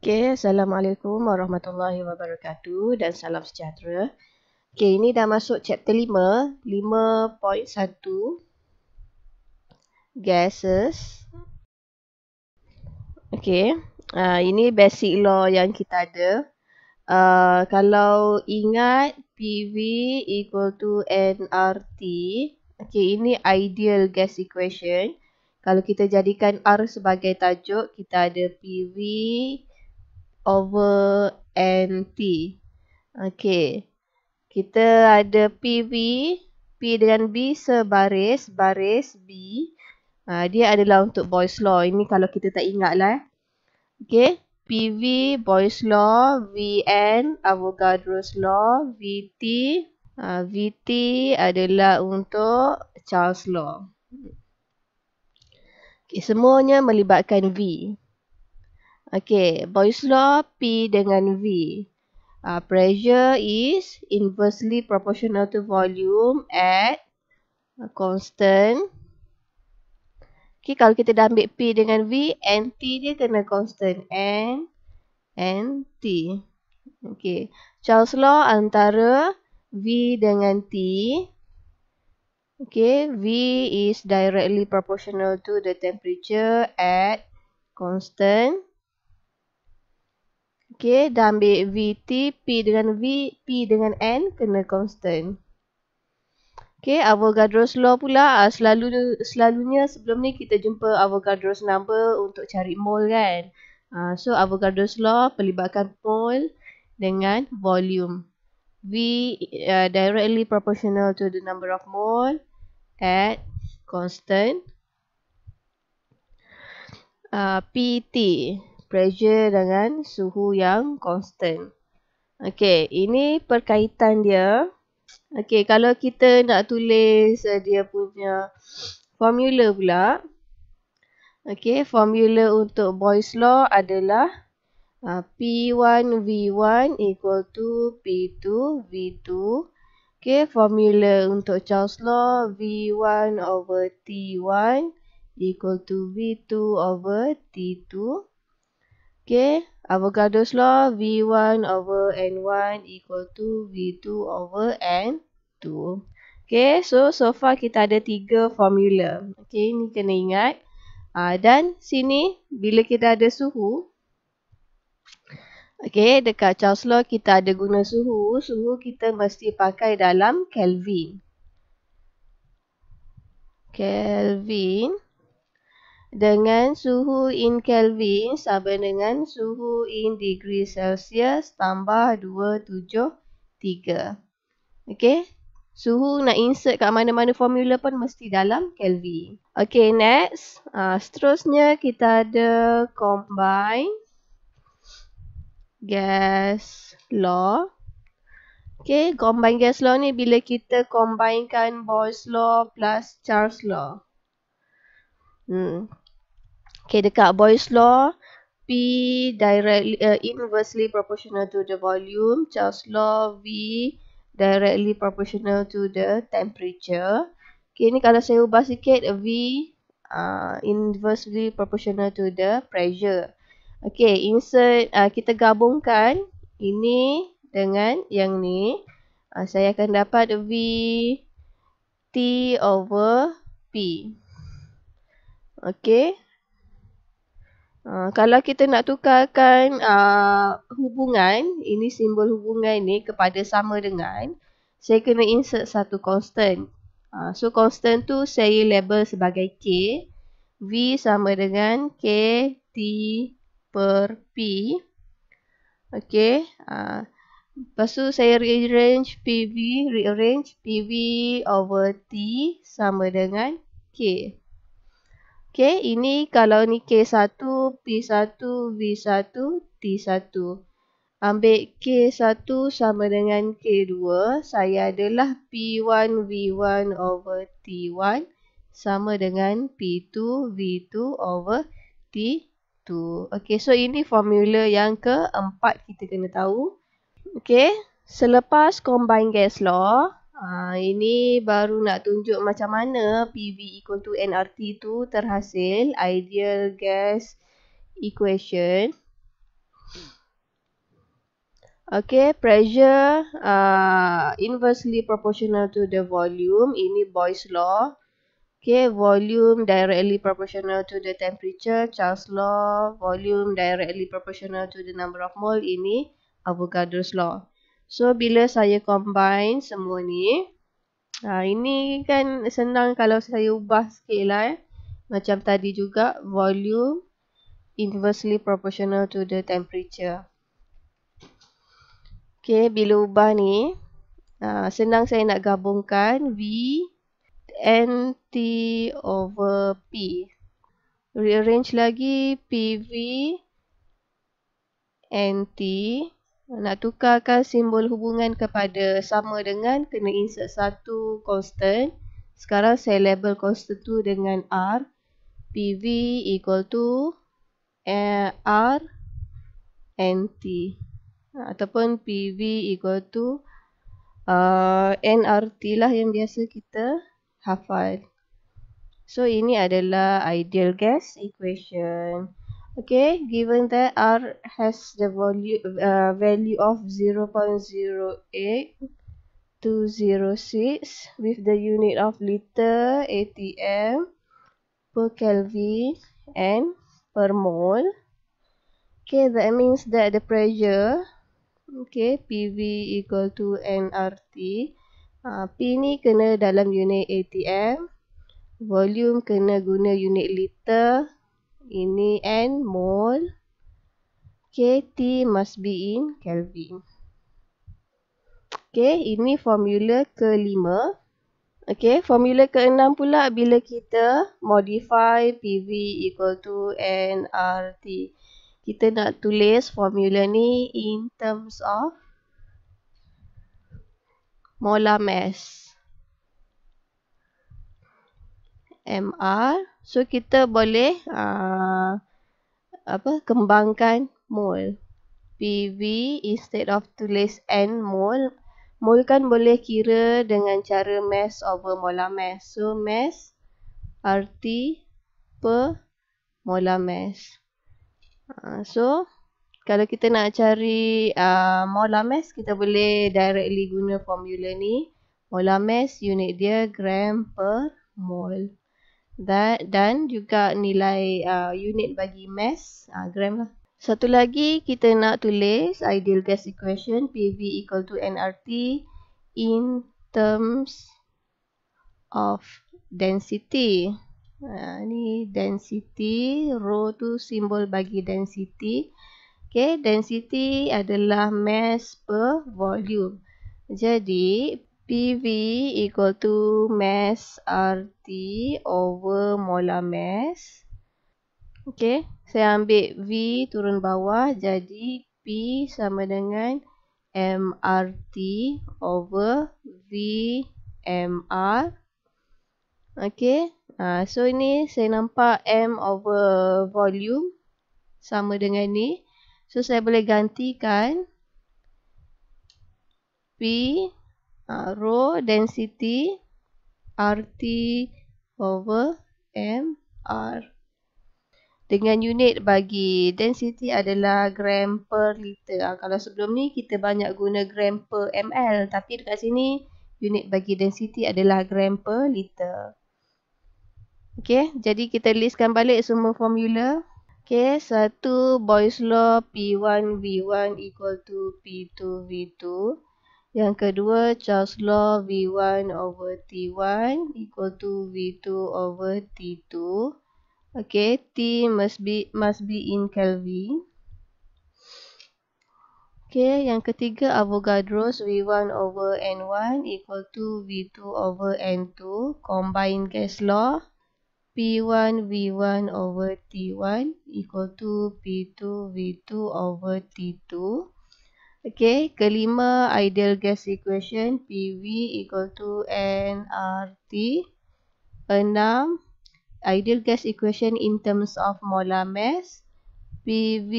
Okay, Assalamualaikum warahmatullahi wabarakatuh dan salam sejahtera. Okay, ini dah masuk chapter 5, 5.1 gases. Okay, ini basic law yang kita ada. Kalau ingat PV equal to nRT, okay, ini ideal gas equation. Kalau kita jadikan R sebagai tajuk, kita ada PV over NT. Okay, kita ada PV, P dengan B sebaris, baris B. Dia adalah untuk Boyle's law. Ini kalau kita tak ingat lah. Okay, PV, Boyle's law, VN, Avogadro's law, VT. VT adalah untuk Charles law. Okay, semuanya melibatkan V. Okay, Boyle's law, P dengan V. Pressure is inversely proportional to volume at constant. Okay, kalau kita dah ambil P dengan V, NT dia kena constant. NT. Okay, Charles law antara V dengan T. Okay, V is directly proportional to the temperature at constant. Okay, dah ambil VT, P dengan V, P dengan N kena constant. Okay, Avogadro's law pula, selalunya sebelum ni kita jumpa Avogadro's number untuk cari mole kan. So, Avogadro's law pelibatkan mole dengan volume. V directly proportional to the number of mole at constant. PT, pressure dengan suhu yang constant. Okay, ini perkaitan dia. Okay, kalau kita nak tulis dia punya formula pula. Okay, formula untuk Boyle's law adalah P1 V1 equal to P2 V2. Okay, formula untuk Charles law V1 over T1 equal to V2 over T2. Okay, Avogadro's law V1 over N1 equal to V2 over N2. Okay, so far kita ada 3 formula. Okay, ni kena ingat. Dan sini bila kita ada suhu. Okay, dekat Charles law kita ada guna suhu. Suhu kita mesti pakai dalam Kelvin. Kelvin. Dengan suhu in Kelvin sama dengan suhu in degree Celsius tambah 273. Okay. Suhu nak insert kat mana-mana formula pun mesti dalam Kelvin. Okay, next. Seterusnya kita ada combine gas law. Okay, combine gas law ni bila kita combinekan Boyle's law plus Charles law. Okay, dekat Boyle's law, P directly inversely proportional to the volume. Charles law, V directly proportional to the temperature. Okay, ni kalau saya ubah sikit, V inversely proportional to the pressure. Okay, insert, kita gabungkan ini dengan yang ni. Saya akan dapat V T over P. Okay. Kalau kita nak tukarkan hubungan, ini simbol hubungan ni kepada sama dengan, saya kena insert satu constant. So, constant tu saya label sebagai K. V sama dengan K T per P. Okay. Lepas tu saya rearrange PV over T sama dengan K. Okay, ini kalau ni K1, P1, V1, T1. Ambil K1 sama dengan K2. Saya adalah P1, V1 over T1 sama dengan P2, V2 over T2. Okay, so ini formula yang keempat kita kena tahu. Okay, selepas combine gas law, ini baru nak tunjuk macam mana PV equal to nRT tu terhasil ideal gas equation. Okay, pressure inversely proportional to the volume. Ini Boyle's law. Okay, volume directly proportional to the temperature. Charles' law. Volume directly proportional to the number of mole. Ini Avogadro's law. So, bila saya combine semua ni, ini kan senang kalau saya ubah sikit lah. Macam tadi juga, volume inversely proportional to the temperature. Okay, bila ubah ni, senang saya nak gabungkan V NT over P. Rearrange lagi PV NT. Nak tukarkan simbol hubungan kepada sama dengan, kena insert satu constant. Sekarang saya label constant tu dengan R. PV equal to R NT. Ataupun PV equal to nRT lah yang biasa kita hafal. So, ini adalah ideal gas equation. Okay, given that R has the value of 0.08206 with the unit of liter ATM per Kelvin and per mole. Okay, that means that the pressure, okay, PV equal to nRT. P ni kena dalam unit ATM. Volume kena guna unit liter. Ini N mole. Okay, T must be in Kelvin. Okay, ini formula ke-5. Okay, formula ke-6 pula bila kita modify PV equal to nRT. Kita nak tulis formula ni in terms of molar mass. MR. So, kita boleh kembangkan mole. PV instead of tulis N mole. Mole kan boleh kira dengan cara mass over molar mass. So, mass RT per molar mass. So, kalau kita nak cari molar mass, kita boleh directly guna formula ni. Molar mass unit dia gram per mole. Dan juga nilai unit bagi mass, gram lah. Satu lagi kita nak tulis ideal gas equation PV equal to nRT in terms of density. Ni density, rho tu simbol bagi density. Okay, density adalah mass per volume. Jadi, PV equal to mass RT over molar mass. Okay, saya ambil V turun bawah. Jadi, P sama dengan MRT over VMR. Okay, so ini saya nampak M over volume sama dengan ni. So, saya boleh gantikan P, rho density RT over MR. Dengan unit bagi density adalah gram per liter. Kalau sebelum ni kita banyak guna gram per ml. Tapi dekat sini unit bagi density adalah gram per liter. Okay, jadi kita listkan balik semua formula. Okay, satu Boyle's law P1 V1 equal to P2 V2. Yang kedua Charles' law V1 over T1 equal to V2 over T2. Okay, T must be in Kelvin. Okay, yang ketiga Avogadro's V1 over N1 equal to V2 over N2. Combine gas law. P1 V1 over T1 equal to P2 V2 over T2. Okay, kelima ideal gas equation PV equal to nRT. 6. Ideal gas equation in terms of molar mass. PV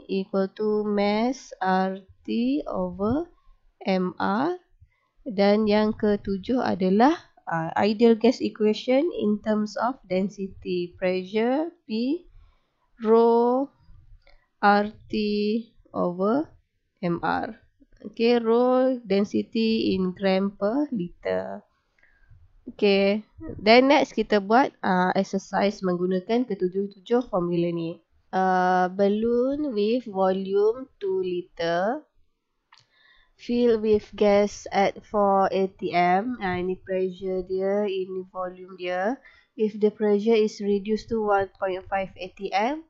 equal to mass RT over MR. Dan yang ketujuh adalah ideal gas equation in terms of density. Pressure P rho RT over MR. Okay, rho density in gram per liter. Okay, then next kita buat exercise menggunakan ketujuh-tujuh formula ni. Balloon with volume 2 liter. Fill with gas at 4 atm. Ini pressure dia, ini volume dia. If the pressure is reduced to 1.5 atm,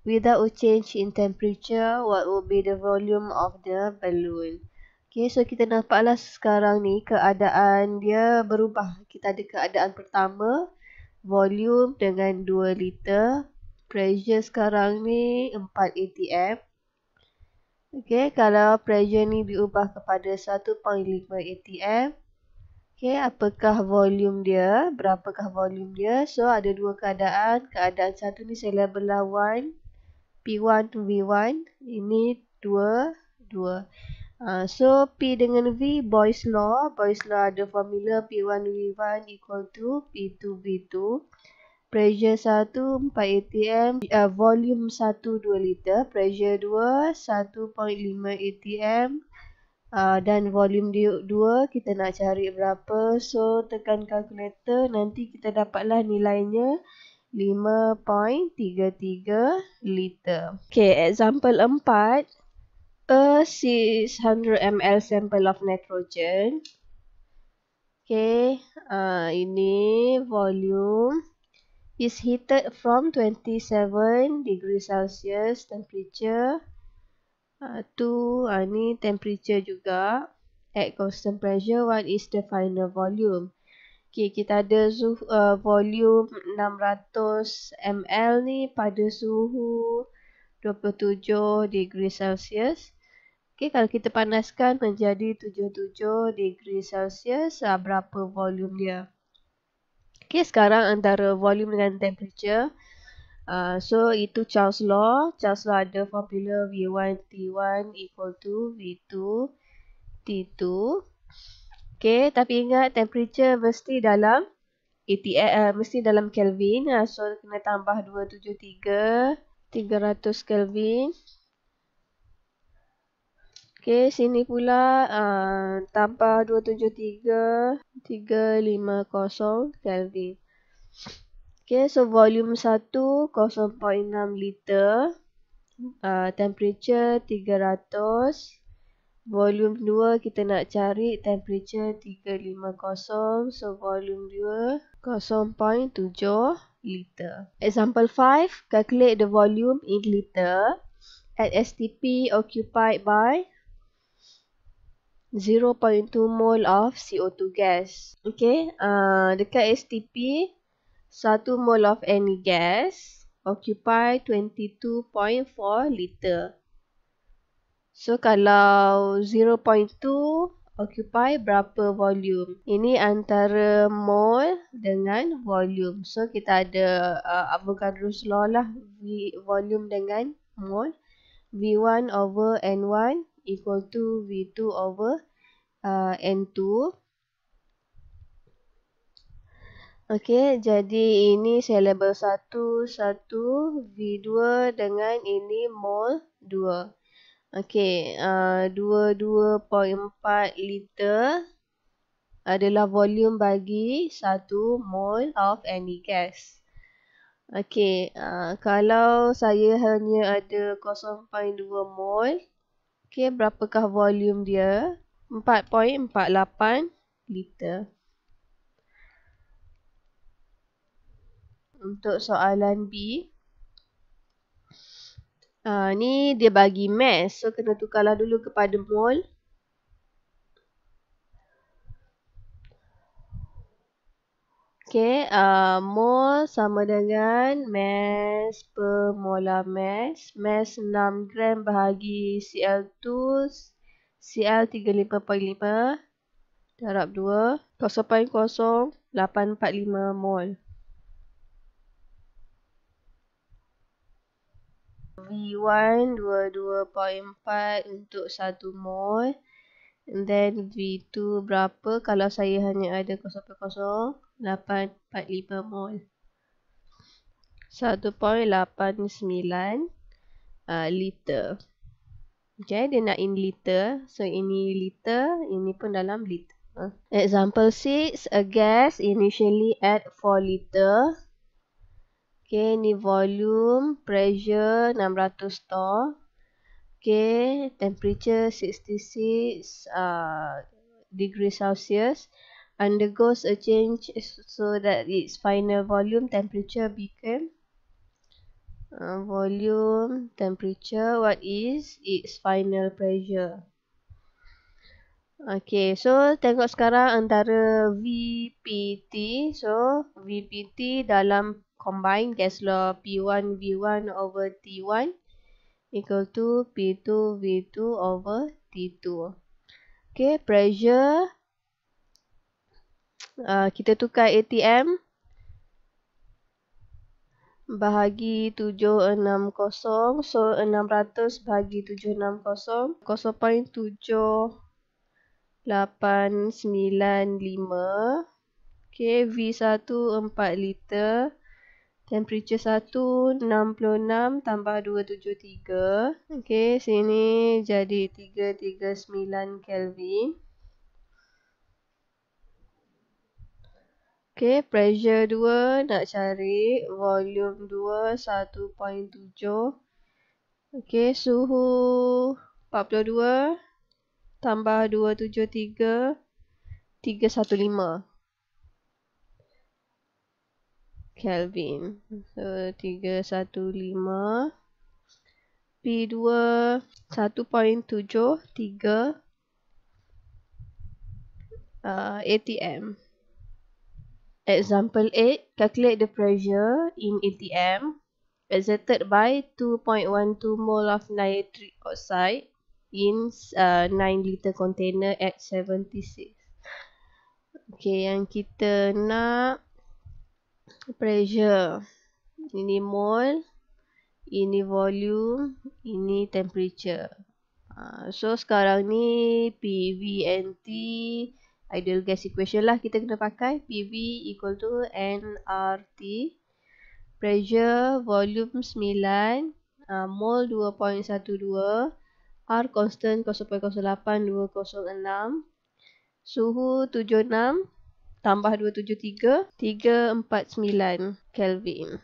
without a change in temperature, what will be the volume of the balloon? Okay, so kita nampaklah sekarang ni keadaan dia berubah. Kita ada keadaan pertama, volume dengan 2 liter. Pressure sekarang ni 4 atm. Okay, kalau pressure ni diubah kepada 1.5 atm. Okay, apakah volume dia? Berapakah volume dia? So, ada dua keadaan. Keadaan satu ni saya label lah 1. P1 to V1. Ini 2. So, P dengan V, Boyle's Law. Boyle's Law ada formula P1 V1 equal to P2 V2. Pressure 1, 4 atm. Volume 1, 2 liter. Pressure 2, 1.5 atm. Dan volume 2, kita nak cari berapa. So, tekan kalkulator. Nanti kita dapatlah nilainya 5.33 liter. Okay, example 4. A 600 ml sample of nitrogen. Okay, ini volume is heated from 27 degrees Celsius temperature to ni temperature juga at constant pressure. What is the final volume? Okay, kita ada volume 600 ml ni pada suhu 27 degrees Celsius. Okay, kalau kita panaskan menjadi 77 degree Celsius, berapa volume dia? Okay, sekarang antara volume dengan temperature. So, itu Charles Law. Charles Law ada formula V1 T1 equal to V2 T2. Okay, tapi ingat temperature mesti dalam mesti dalam Kelvin. So, kena tambah 273, 300 Kelvin. Okay, sini pula tambah 273, 350 Kelvin. Okay, so volume 1, 0.6 liter. Temperature 300. Volume 2, kita nak cari temperature 350. So, volume 2, 0.7 liter. Example 5, calculate the volume in liter at STP occupied by 0.2 mole of CO2 gas. Okay, dekat STP, 1 mole of any gas occupy 22.4 liter. So, kalau 0.2 occupy berapa volume? Ini antara mole dengan volume. So, kita ada Avogadro's law lah. Volume dengan mole. V1 over N1 equal to V2 over N2. Okay, jadi ini saya label 1, V2 dengan ini mole 2. Okay, 22.4 liter adalah volume bagi 1 mole of any gas. Okay, kalau saya hanya ada 0.2 mole, okay, berapakah volume dia? 4.48 liter. Untuk soalan B, ni dia bagi mass. So, kena tukarlah dulu kepada mole. Okay, mole sama dengan mass per molar mass. Mass 6 gram bahagi Cl2, Cl 35.5 darab 2, 0.0845 mol. V1 22.4 untuk 1 mol. And then V2 berapa kalau saya hanya ada 0.0845 mol. 1.89 liter. Okay, dia nak in liter. So, ini liter, ini pun dalam liter. Example 6, a gas initially at 4 liter. Okay, ni volume, pressure 600 torr. Okay, temperature 66 degrees Celsius. Undergoes a change so that its final volume temperature became volume temperature. What is its final pressure? Okay, so tengok sekarang antara VPT. So, VPT dalam combine gas law P1 V1 over T1 equal to P2 V2 over T2. Okay, pressure. Kita tukar ATM. Bahagi 760. So, 600 bahagi 760. 0.7895. Okay, V1 4 liter. Temperature 1 66 tambah 273. Okay, sini jadi 339 Kelvin. Okay, pressure 2 nak cari. Volume 2 1.7. Okay, suhu 42 tambah 273 315 Kelvin. So 315 P2 1.73 ATM. Example 8, calculate the pressure in ATM exerted by 2.12 mole of nitric oxide in 9 liter container at 76. Okay, yang kita nak pressure. Ini mole, ini volume, ini temperature. So sekarang ni PV/NT ideal gas equation lah kita kena pakai. PV equal to nRT. Pressure, volume 9, mole 2.12, R constant 0.08 206, suhu 76 tambah 273 349 Kelvin.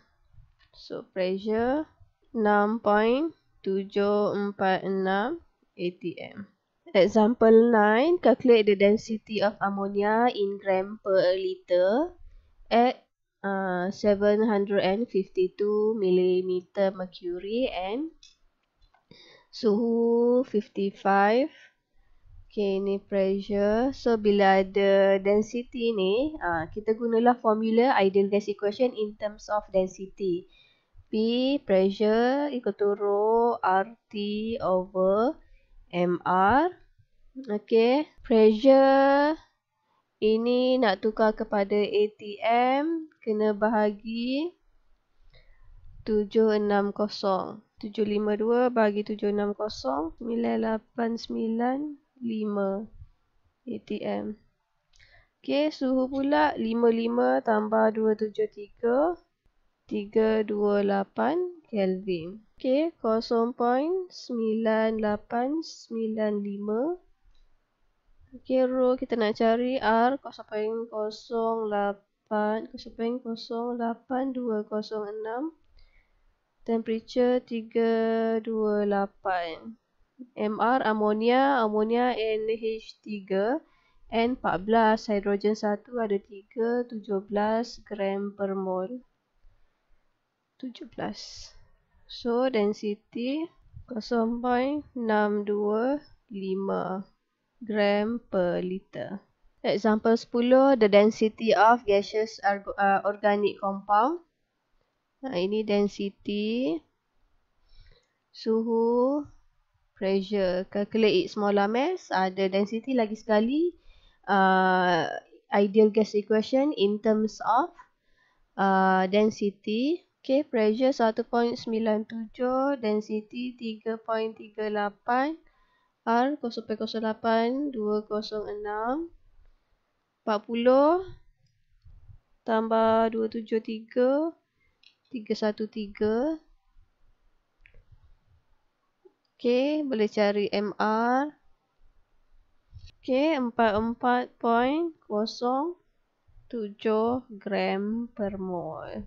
So pressure 6.746 atm. Example 9, calculate the density of ammonia in gram per liter at 752 millimeter mercury and suhu 55. Okay, ni pressure. So, bila ada density ni, kita gunalah formula ideal gas equation in terms of density. P, pressure, equal to rho RT over MR. Okay, pressure ini nak tukar kepada ATM, kena bahagi 760. 752 bahagi 760, 9895 ATM. Okay, suhu pula 55 tambah 273, 328 Kelvin. Okay, 0.9895. Okay, rho kita nak cari R 0.08206. Temperature 328. MR ammonia NH3 N14, hidrogen 1 ada 3, 17 gram per mol. 17. So density 0.625 gram per liter. Example 10, the density of gaseous organic compound. Ini density, suhu, pressure. Calculate its molar mass. Ada density lagi sekali. Ideal gas equation in terms of density. Okay, pressure 1.97, density 3.38, R 0.08 206, 40 tambah 273 313. Okey, boleh cari MR. Okey, 44.07 gram per mol.